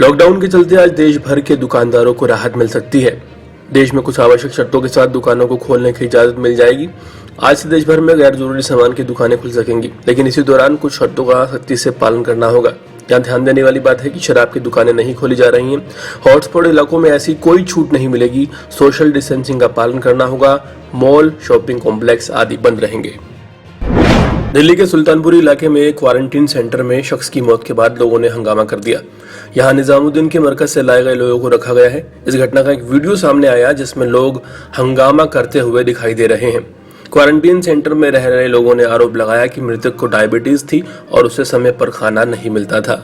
Lockdown के चलते आज देश भर के दुकानदारों को राहत मिल सकती है। देश में कुछ आवश्यक शर्तों के साथ दुकानों को खोलने की इजाजत मिल जाएगी। आज से देश भर में गैर जरूरी सामान की दुकानें खुल सकेंगी, लेकिन इसी दौरान कुछ शर्तों का सख्ती से पालन करना होगा। यहाँ ध्यान देने वाली बात है कि शराब की दुकानें नहीं खोली जा रही हैं। हॉटस्पॉट इलाकों में ऐसी कोई छूट नहीं मिलेगी। सोशल डिस्टेंसिंग का पालन करना होगा। मॉल, शॉपिंग कॉम्प्लेक्स आदि बंद रहेंगे। दिल्ली के सुल्तानपुरी इलाके में एक क्वारंटीन सेंटर में शख्स की मौत के बाद लोगों ने हंगामा कर दिया। यहां निजामुद्दीन के मरकज से लाए गए लोगों को रखा गया है। इस घटना का एक वीडियो सामने आया जिसमें लोग हंगामा करते हुए दिखाई दे रहे हैं। क्वारंटीन सेंटर में रह रहे लोगों ने आरोप लगाया कि मृतक को डायबिटीज थी और उसे समय पर खाना नहीं मिलता था।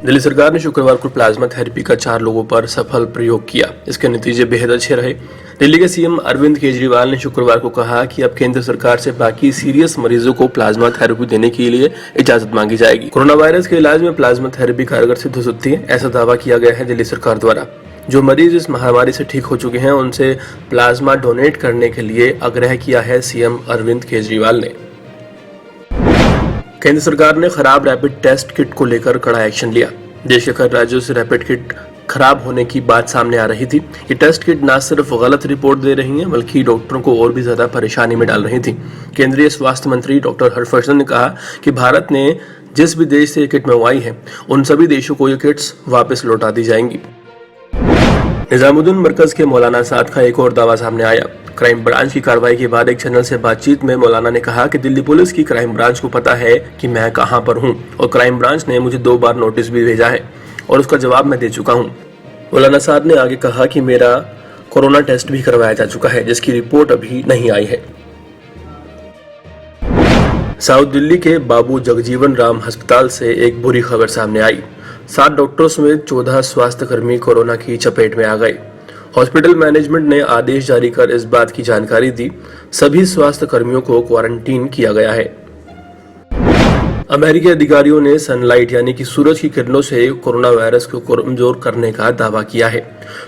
दिल्ली सरकार ने शुक्रवार को प्लाज्मा थेरेपी का 4 लोगों पर सफल प्रयोग किया। इसके नतीजे बेहद अच्छे रहे। दिल्ली के सीएम अरविंद केजरीवाल ने शुक्रवार को कहा कि अब केंद्र सरकार से बाकी सीरियस मरीजों को प्लाज्मा थेरेपी देने के लिए इजाजत मांगी जाएगी। कोरोना वायरस के इलाज में प्लाज्मा थेरेपी कारगर सिद्ध हो सकती है, ऐसा दावा किया गया है दिल्ली सरकार द्वारा। जो मरीज इस महामारी से ठीक हो चुके हैं उनसे प्लाज्मा डोनेट करने के लिए आग्रह किया है सीएम अरविंद केजरीवाल ने। केंद्र सरकार ने खराब रैपिड टेस्ट किट को लेकर कड़ा एक्शन लिया। देश के कई राज्यों से रैपिड किट खराब होने की बात सामने आ रही थी। ये टेस्ट किट न सिर्फ गलत रिपोर्ट दे रही हैं बल्कि डॉक्टरों को और भी ज्यादा परेशानी में डाल रही थी। केंद्रीय स्वास्थ्य मंत्री डॉक्टर हर्षवर्धन ने कहा कि भारत ने जिस भी देश से ये किट मंगवाई है उन सभी देशों को ये किट्स वापस लौटा दी जाएंगी। निजामुद्दीन मरकज के मौलाना साद का एक और दावा सामने आया। क्राइम ब्रांच की कार्रवाई के बाद एक चैनल से बातचीत में मौलाना ने कहा कि दिल्ली पुलिस की क्राइम ब्रांच को पता है कि मैं कहां पर हूं और क्राइम ब्रांच ने मुझे 2 बार नोटिस भी भेजा है और उसका जवाब मैं दे चुका हूं। मौलाना साद ने आगे कहा कि मेरा कोरोना टेस्ट भी करवाया जा चुका है जिसकी रिपोर्ट अभी नहीं आई है। साउथ दिल्ली के बाबू जगजीवन राम अस्पताल से एक बुरी खबर सामने आई। 7 डॉक्टरों समेत 14 स्वास्थ्यकर्मी कोरोना की चपेट में आ गए। हॉस्पिटल मैनेजमेंट ने आदेश जारी कर इस बात की जानकारी दी। सभी स्वास्थ्य कर्मियों को क्वारंटीन किया गया है। अमेरिकी अधिकारियों ने सनलाइट यानी कि सूरज की किरणों से कोरोना वायरस को कमजोर करने का दावा किया है।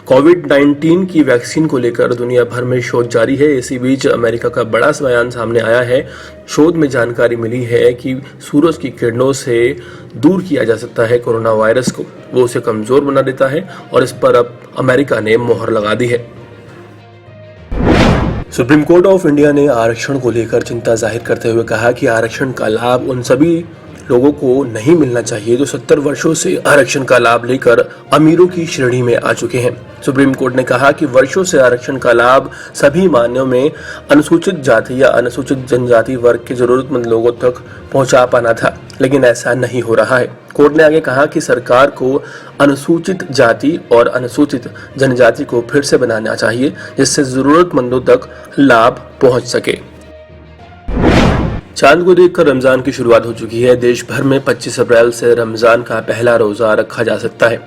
कोविड-19 की वैक्सीन को लेकर दुनिया भर में शोध जारी है। इसी बीच अमेरिका का बड़ा बयान सामने आया है। शोध में जानकारी मिली है कि सूरज की किरणों से दूर किया जा सकता है कोरोना वायरस को। वो उसे कमजोर बना देता है और इस पर अब अमेरिका ने मोहर लगा दी है। सुप्रीम कोर्ट ऑफ इंडिया ने आरक्षण को लेकर चिंता जाहिर करते हुए कहा कि आरक्षण का लाभ उन सभी लोगों को नहीं मिलना चाहिए जो 70 वर्षों से आरक्षण का लाभ लेकर अमीरों की श्रेणी में आ चुके हैं। सुप्रीम कोर्ट ने कहा कि वर्षों से आरक्षण का लाभ सभी मायनों में अनुसूचित जाति या अनुसूचित जनजाति वर्ग के जरूरतमंद लोगों तक पहुंचा पाना था, लेकिन ऐसा नहीं हो रहा है। कोर्ट ने आगे कहा कि सरकार को अनुसूचित जाति और अनुसूचित जनजाति को फिर से बनाना चाहिए जिससे जरूरतमंदों तक लाभ पहुंच सके। चांद को देखकर रमजान की शुरुआत हो चुकी है। देश भर में 25 अप्रैल से रमजान का पहला रोजा रखा जा सकता है।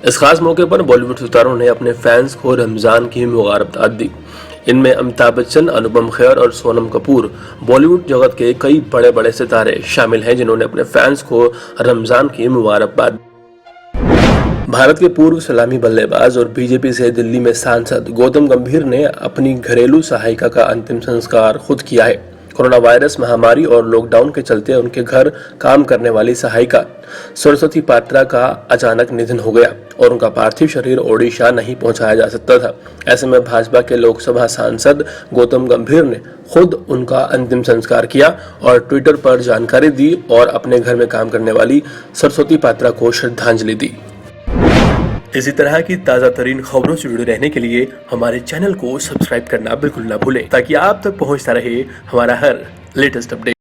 इस खास मौके पर बॉलीवुड सितारों ने अपने फैंस को रमजान की मुबारकबाद दी। इनमें अमिताभ बच्चन, अनुपम खेर और सोनम कपूर बॉलीवुड जगत के कई बड़े बड़े सितारे शामिल हैं जिन्होंने अपने फैंस को रमजान की मुबारकबाद। भारत के पूर्व सलामी बल्लेबाज और बीजेपी से दिल्ली में सांसद गौतम गंभीर ने अपनी घरेलू सहायिका का अंतिम संस्कार खुद किया है। कोरोना वायरस महामारी और लॉकडाउन के चलते उनके घर काम करने वाली सहायिका सरस्वती पात्रा का अचानक निधन हो गया और उनका पार्थिव शरीर ओडिशा नहीं पहुंचाया जा सकता था। ऐसे में भाजपा के लोकसभा सांसद गौतम गंभीर ने खुद उनका अंतिम संस्कार किया और ट्विटर पर जानकारी दी और अपने घर में काम करने वाली सरस्वती पात्रा को श्रद्धांजलि दी। इसी तरह की ताज़ा तरीन खबरों से जुड़े रहने के लिए हमारे चैनल को सब्सक्राइब करना बिल्कुल ना भूलें ताकि आप तक पहुंचता रहे हमारा हर लेटेस्ट अपडेट।